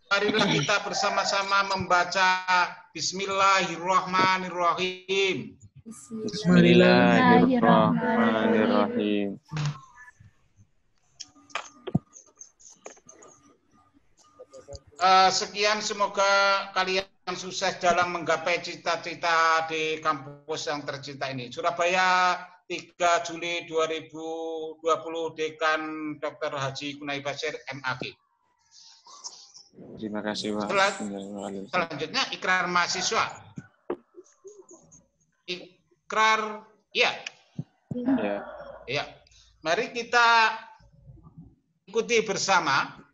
Marilah kita bersama-sama membaca Bismillahirrahmanirrahim. Bismillahirrahmanirrahim. Sekian, semoga kalian sukses dalam menggapai cita-cita di kampus yang tercinta ini. Surabaya, 3 Juli 2020, Dekan Dr. Haji Kunai Basir, MAG. Terima kasih, Pak. Selanjutnya, ikrar mahasiswa. Ikrar, ya. Ya. Mari kita ikuti bersama.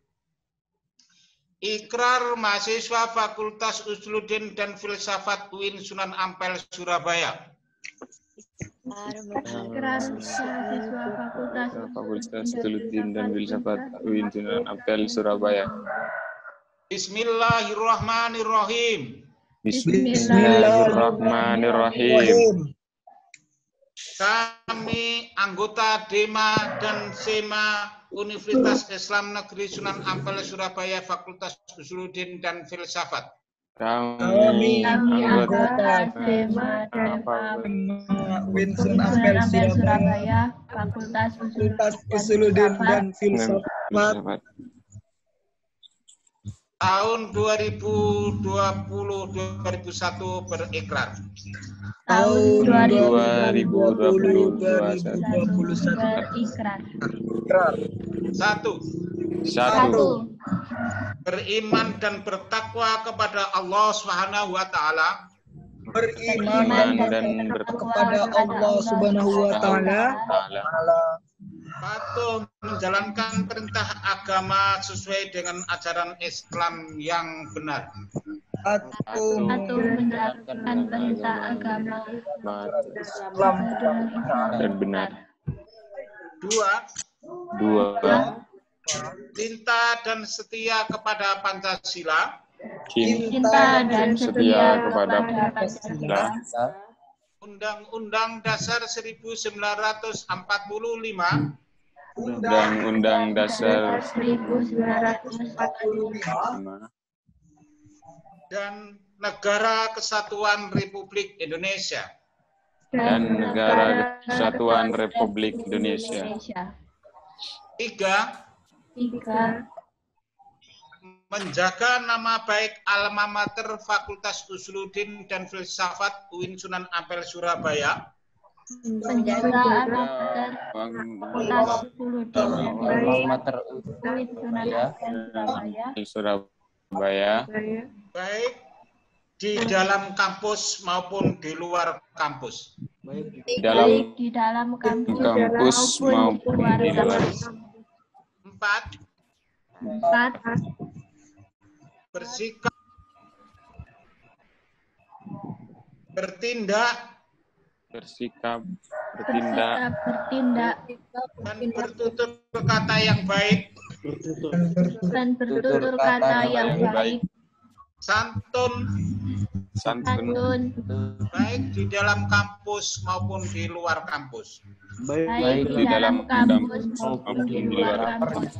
Ikrar mahasiswa Fakultas Usuluddin dan Filsafat UIN Sunan Ampel Surabaya. Ikrar mahasiswa Fakultas Usuluddin dan Filsafat UIN Sunan Ampel Surabaya. Bismillahirrahmanirrahim. Bismillahirrahmanirrahim. Kami anggota DEMA dan SEMA Universitas Islam Negeri Sunan Ampel Surabaya Fakultas Usuluddin dan Filsafat. Kami anggota DEMA dan UIN Sunan Ampel Surabaya Fakultas Usuluddin dan Filsafat. Tahun 2020-2021 berikrar. Tahun 2020-2021 berikrar. Satu. Beriman dan bertakwa kepada Allah Subhanahu wa taala. Beriman dan bertakwa kepada Allah Subhanahu wa taala. Patuh menjalankan perintah agama sesuai dengan ajaran Islam yang benar. Patuh menjalankan perintah agama Islam dan benar. Dua. Cinta dan setia kepada Pancasila. Cinta dan setia kepada Pancasila. Undang-Undang Dasar 1945. Undang-Undang Dasar 1945 dan Negara Kesatuan Republik Indonesia. dan Negara Kesatuan Republik Indonesia. 3. Menjaga nama baik alma mater Fakultas Usuluddin dan Filsafat UIN Sunan Ampel Surabaya. Menjaga Fakultas Usuluddin alma mater UIN Sunan Ampel Surabaya. Surabaya. Baik di dalam kampus maupun di luar kampus. Baik di dalam kampus maupun di luar kampus. 4. Bersikap, bertindak, dan bertutur kata yang baik, santun, baik di dalam kampus maupun di luar kampus. Baik di dalam kampus maupun di luar kampus.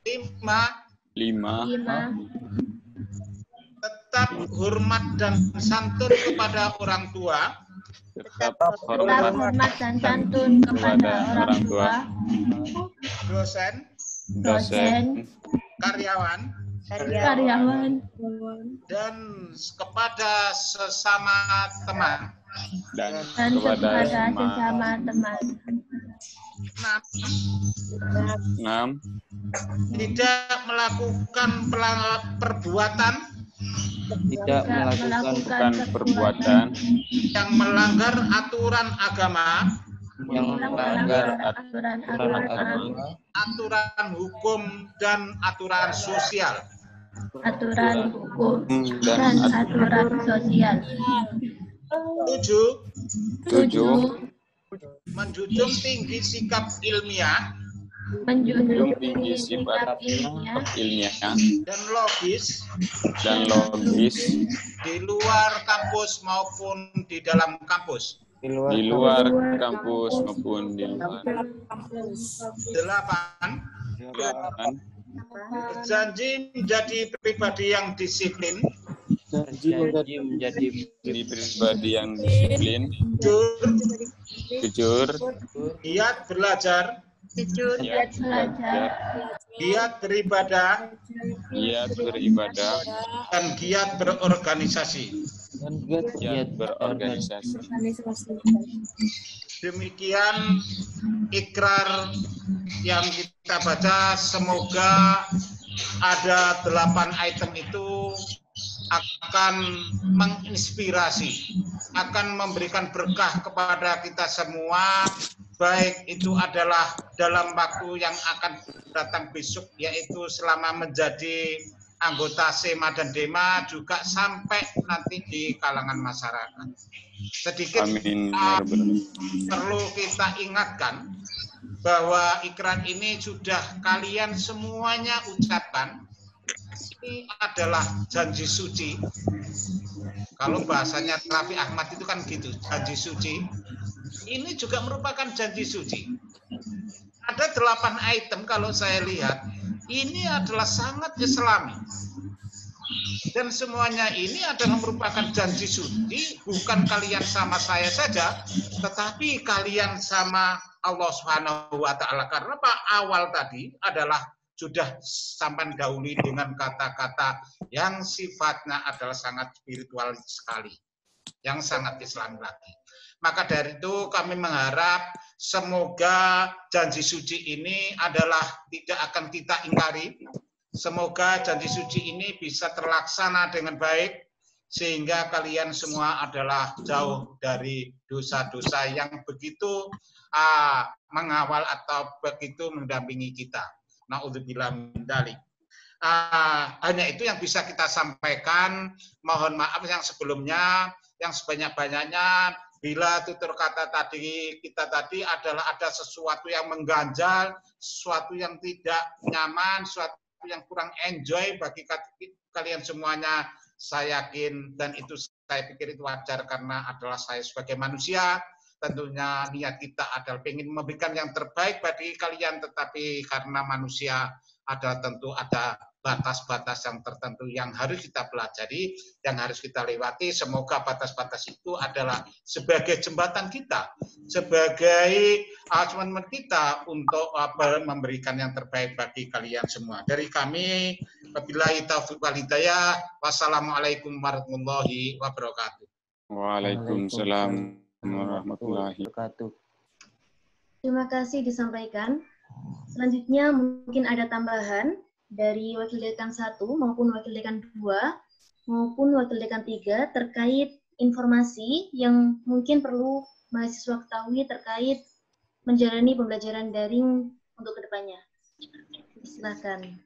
5. Tetap hormat dan santun kepada orang tua. Tetap hormat dan santun kepada orang tua. Dosen, karyawan, dan kepada sesama teman. dan kepada sesama teman. 6. Tidak melakukan perbuatan yang melanggar aturan agama, aturan hukum dan aturan sosial. 7. Menjunjung tinggi sikap ilmiah, dan logis di luar kampus maupun di dalam kampus. 8. Berjanji menjadi pribadi yang disiplin, jujur, giat belajar, giat beribadah, dan giat berorganisasi. Demikian ikrar yang kita baca. Semoga ada 8 item itu akan menginspirasi, akan memberikan berkah kepada kita semua, baik itu adalah dalam waktu yang akan datang besok, yaitu selama menjadi anggota SEMA dan DEMA, juga sampai nanti di kalangan masyarakat. Sedikit perlu kita ingatkan bahwa ikrar ini sudah kalian semuanya ucapkan. Ini adalah janji suci. Kalau bahasanya Raffi Ahmad itu kan gitu, janji suci. Ini juga merupakan janji suci. Ada 8 item kalau saya lihat, ini adalah sangat islami. Dan semuanya ini adalah merupakan janji suci, bukan kalian sama saya saja, tetapi kalian sama Allah Subhanahu wa Ta'ala. Karena Pak awal tadi adalah sudah sampai dahului dengan kata-kata yang sifatnya adalah sangat spiritual sekali, yang sangat Islam lagi. Maka dari itu kami mengharap semoga janji suci ini adalah tidak akan kita ingkari. Semoga janji suci ini bisa terlaksana dengan baik, sehingga kalian semua adalah jauh dari dosa-dosa yang begitu mengawal atau begitu mendampingi kita. Na'udzubillah min dzalik. Hanya itu yang bisa kita sampaikan. Mohon maaf yang sebelumnya, yang sebanyak-banyaknya bila tutur kata kita tadi adalah ada sesuatu yang mengganjal, sesuatu yang tidak nyaman, sesuatu yang kurang enjoy bagi kalian semuanya, saya yakin, dan itu saya pikir itu wajar karena adalah saya sebagai manusia. tentunya niat kita adalah ingin memberikan yang terbaik bagi kalian, tetapi karena manusia tentu ada batas-batas yang tertentu yang harus kita pelajari, yang harus kita lewati. Semoga batas-batas itu adalah sebagai jembatan kita, sebagai asmen kita untuk memberikan yang terbaik bagi kalian semua. Dari kami, wabillahi taufiq wal hidayah. Wassalamualaikum warahmatullahi wabarakatuh. Waalaikumsalam warahmatullahi wabarakatuh. Terima kasih disampaikan. Selanjutnya mungkin ada tambahan dari Wakil Dekan 1 maupun Wakil Dekan 2 maupun Wakil Dekan 3 terkait informasi yang mungkin perlu mahasiswa ketahui terkait menjalani pembelajaran daring untuk kedepannya. Silakan.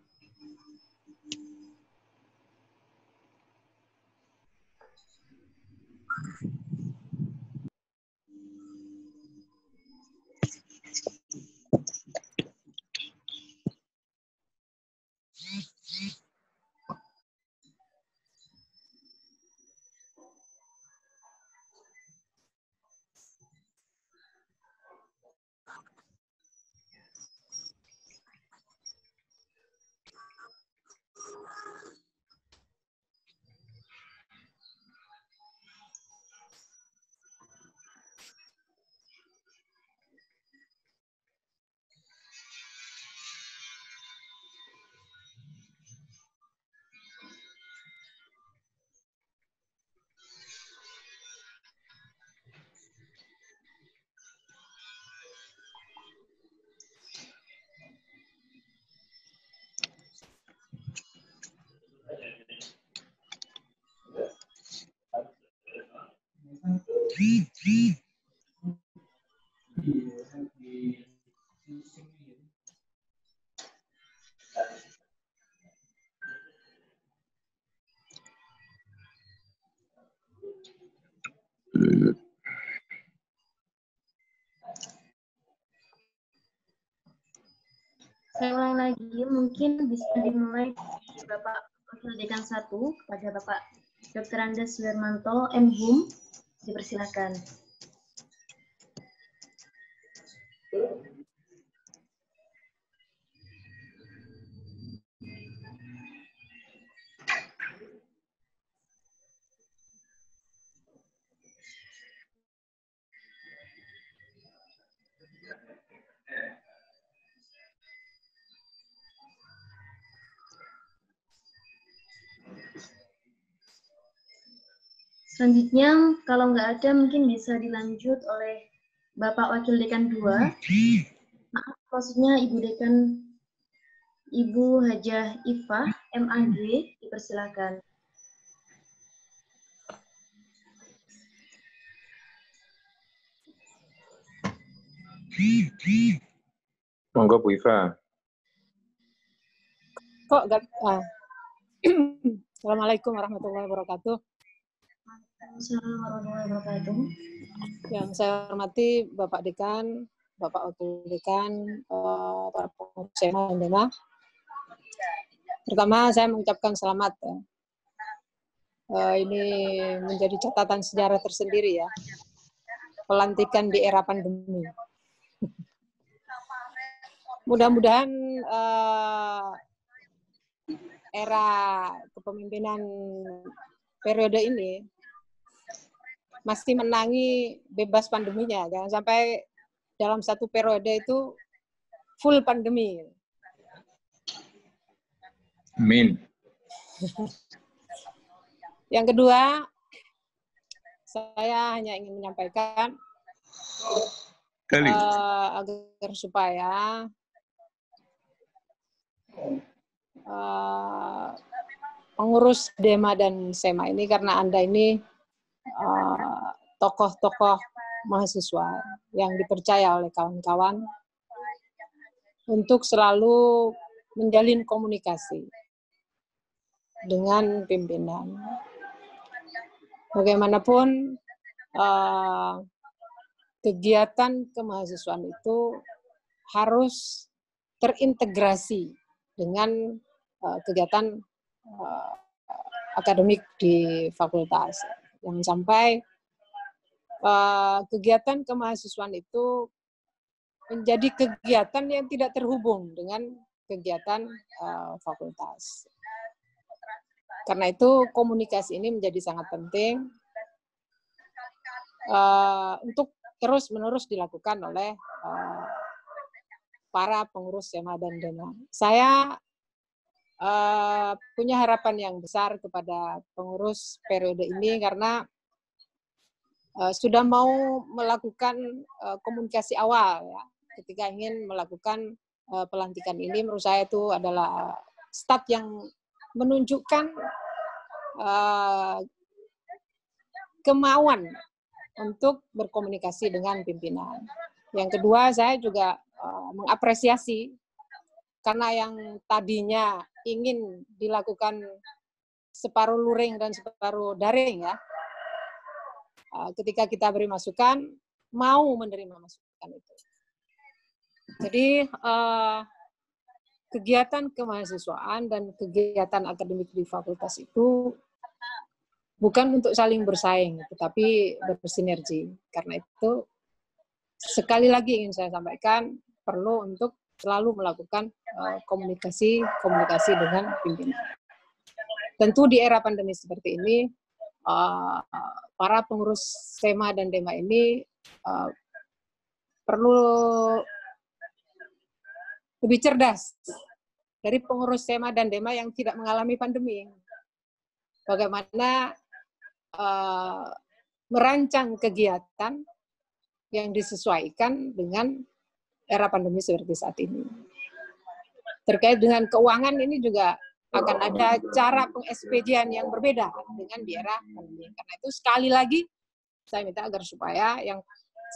Saya ulang lagi, mungkin bisa dimulai dari Bapak Wakil Dekan 1 kepada Bapak Dr. Andes Suhermanto, MHUM, dipersilakan. Selanjutnya, kalau nggak ada, mungkin bisa dilanjut oleh Bapak Wakil Dekan 2. Maaf, maksudnya Ibu Dekan, Ibu Hajah Ifah, MAG, dipersilakan. Monggo Bu Iva. Kok gak? Assalamualaikum warahmatullahi wabarakatuh. Assalamualaikum warahmatullahi wabarakatuh. Yang saya hormati Bapak Dekan, Bapak Wakil Dekan, para pengurus SEMA dan DEMA. Pertama, saya mengucapkan selamat. Ini menjadi catatan sejarah tersendiri ya. Pelantikan di era pandemi. Mudah-mudahan era kepemimpinan periode ini masih menangi bebas pandeminya. Jangan sampai dalam satu periode itu full pandemi. Amin. Yang kedua, saya hanya ingin menyampaikan agar supaya pengurus DEMA dan SEMA ini, karena Anda ini tokoh-tokoh mahasiswa yang dipercaya oleh kawan-kawan untuk selalu menjalin komunikasi dengan pimpinan. Bagaimanapun kegiatan kemahasiswaan itu harus terintegrasi dengan kegiatan akademik di fakultas. Jangan sampai kegiatan kemahasiswaan itu menjadi kegiatan yang tidak terhubung dengan kegiatan fakultas. Karena itu komunikasi ini menjadi sangat penting untuk terus-menerus dilakukan oleh para pengurus SEMA dan DEMA. Saya punya harapan yang besar kepada pengurus periode ini karena sudah mau melakukan komunikasi awal ya. Ketika ingin melakukan pelantikan ini, menurut saya itu adalah start yang menunjukkan kemauan untuk berkomunikasi dengan pimpinan. Yang kedua, saya juga mengapresiasi karena yang tadinya ingin dilakukan separuh luring dan separuh daring ya. Ketika kita beri masukan, mau menerima masukan itu. Jadi kegiatan kemahasiswaan dan kegiatan akademik di fakultas itu bukan untuk saling bersaing, tetapi bersinergi. Karena itu, sekali lagi ingin saya sampaikan, perlu untuk selalu melakukan komunikasi dengan pimpinan. Tentu di era pandemi seperti ini, para pengurus SEMA dan DEMA ini perlu lebih cerdas dari pengurus SEMA dan DEMA yang tidak mengalami pandemi. Bagaimana merancang kegiatan yang disesuaikan dengan era pandemi seperti saat ini. Terkait dengan keuangan ini juga akan ada cara peng-SPJ-an yang berbeda dengan di era pandemi. Karena itu sekali lagi saya minta agar supaya yang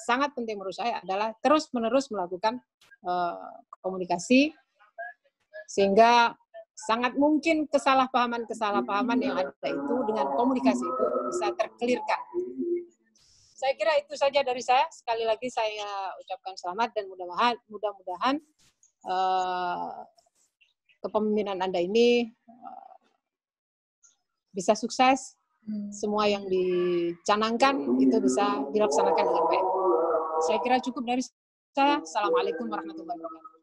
sangat penting menurut saya adalah terus-menerus melakukan komunikasi sehingga sangat mungkin kesalahpahaman yang ada itu dengan komunikasi itu bisa terkelirkan. Saya kira itu saja dari saya. Sekali lagi saya ucapkan selamat dan mudah-mudahan kepemimpinan Anda ini bisa sukses. Semua yang dicanangkan itu bisa dilaksanakan dengan baik. Saya kira cukup dari saya. Assalamualaikum warahmatullahi wabarakatuh.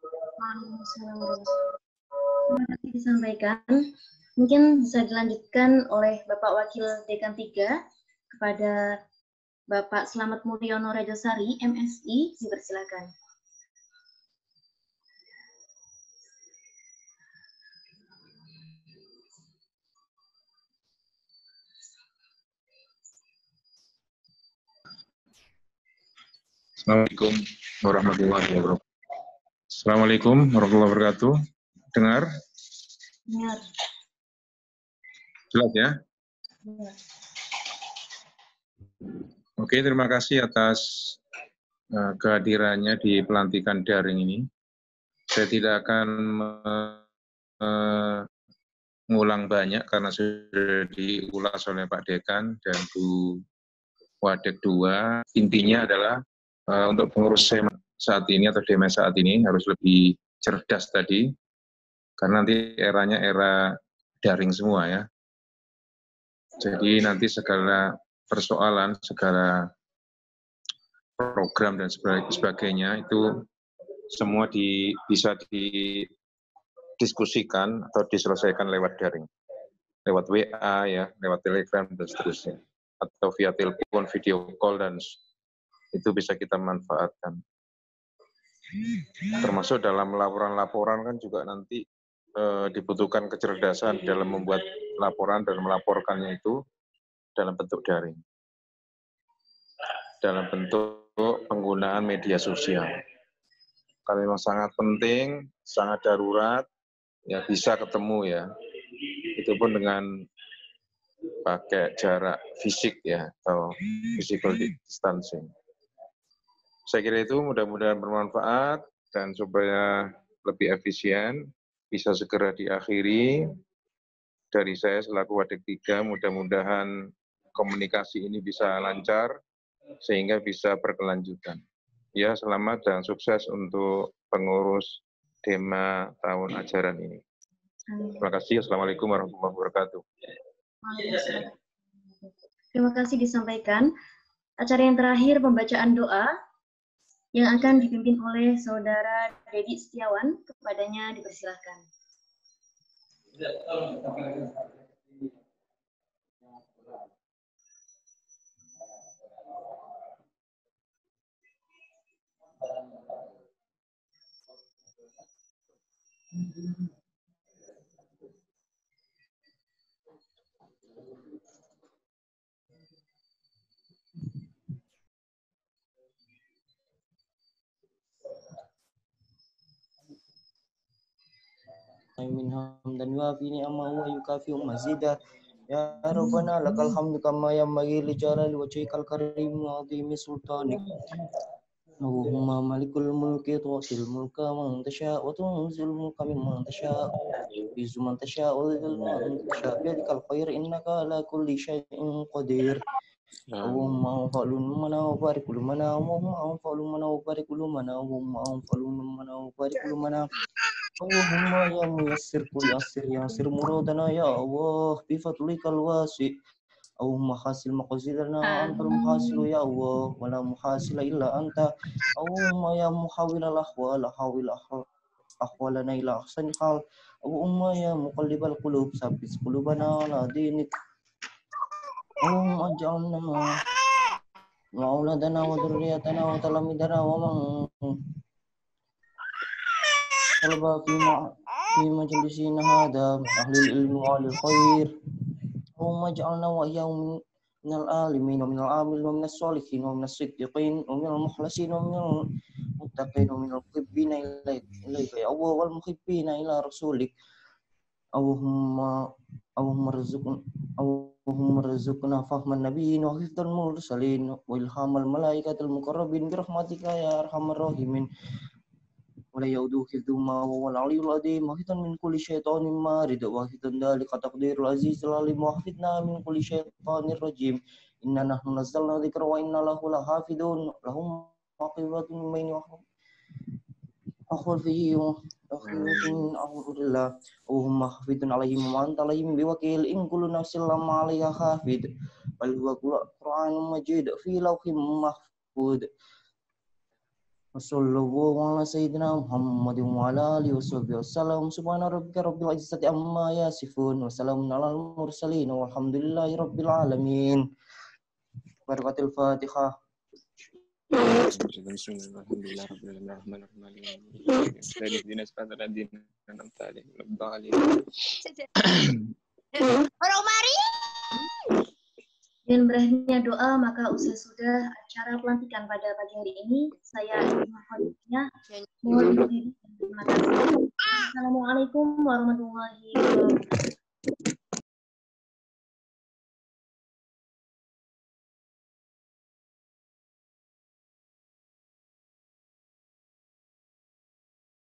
Terima kasih disampaikan. Mungkin bisa dilanjutkan oleh Bapak Wakil Dekan 3 kepada Bapak Slamet Mulyono Rajasari, MSI, dipersilakan. Assalamualaikum warahmatullahi wabarakatuh. Assalamualaikum warahmatullahi wabarakatuh. Dengar? Dengar. Jelas ya? Dengar. Oke, terima kasih atas kehadirannya di pelantikan daring ini. Saya tidak akan mengulang banyak karena sudah diulas oleh Pak Dekan dan Bu Wadek 2. Intinya adalah untuk pengurus SEMA saat ini atau DEMA saat ini harus lebih cerdas tadi, karena nanti eranya era daring semua ya. Jadi nanti segala persoalan, segala program dan sebagainya itu semua bisa didiskusikan atau diselesaikan lewat daring, lewat WA ya, lewat Telegram dan seterusnya, atau via telepon, video call, dan itu bisa kita manfaatkan. Termasuk dalam laporan-laporan kan juga nanti dibutuhkan kecerdasan dalam membuat laporan dan melaporkannya itu dalam bentuk daring, dalam bentuk penggunaan media sosial. Kalau memang sangat penting, sangat darurat, ya bisa ketemu ya. Itu pun dengan pakai jarak fisik ya, atau physical distancing. Saya kira itu mudah-mudahan bermanfaat dan supaya lebih efisien, bisa segera diakhiri. Dari saya selaku Wadek 3, mudah-mudahan komunikasi ini bisa lancar, sehingga bisa berkelanjutan. Ya, selamat dan sukses untuk pengurus DEMA tahun ajaran ini. Terima kasih. Assalamualaikum warahmatullahi wabarakatuh. Terima kasih disampaikan. Acara yang terakhir pembacaan doa yang akan dipimpin oleh Saudara Dedi Setiawan. Kepadanya dipersilahkan. من حمدا يوافي نعمه ويكافئ مزيدا يا ربنا لك الحمد كما ينبغي لجلال وجهك الكريم وعظيم سلطانك اللهم مالك الملك تؤتي الملك من تشاء وتنزل الملك ممن تشاء تعز من تشاء وتذل من تشاء بيدك الخير انك على كل شيء قدير اللهم انفع لمنا وبارك لمنا اللهم انفع لمنا وبارك لمنا اللهم انفع لمنا وبارك لمنا اللهم يا ميسر كل يسر يسر مرادنا يا الله بفضلك الواسع اللهم حاصل مقاصدنا أنت المحاصل يا الله ولا محاصل إلا أنت اللهم يا محاول الأحوال حاول أحوالنا إلى أحسن الحال اللهم يا مقلب القلوب ثبت قلوبنا على دينك اللهم اجعلنا وأولادنا وذريتنا وتلاميذنا ومن طلب في مجلسنا هذا من أهل العلم وأهل الخير اللهم اجعلنا وإياهم من العالمين ومن العاملين ومن الصالحين ومن الصديقين ومن المخلصين ومن المتقين ومن المحبين إليك يا الله والمحبين إلى رسولك اللهم ارزقنا فهم النبيين وحفظ المرسلين وإلهام الملائكة المقربين برحمتك يا أرحم الراحمين ولا يؤوده حفظهما وهو العلي العظيم وحفظا من كل شيطان مارد وحفظا ذلك تقدير العزيز العليم وحفظنا من كل شيطان رجيم إنا نحن نزلنا ذكر وإنا له لحافظون لهم عاقبة من بين وخلفه من أمر الله اللهم حفظ عليهم وأنت عليهم بوكيل إن كل نفس لما عليها حافظ بل هو قرآن مجيد في لوح محفوظ وصلى الله على سيدنا محمد وعلى آله وصحبه وسلم سبحان ربك رب العزة عما يصفون وسلام على المرسلين والحمد لله رب العالمين. بركة الفاتحة. Dengan berakhirnya doa, maka usai sudah acara pelantikan pada pagi hari ini. Saya mohonnya mohon diri dan terima kasih. Assalamualaikum warahmatullahi wabarakatuh.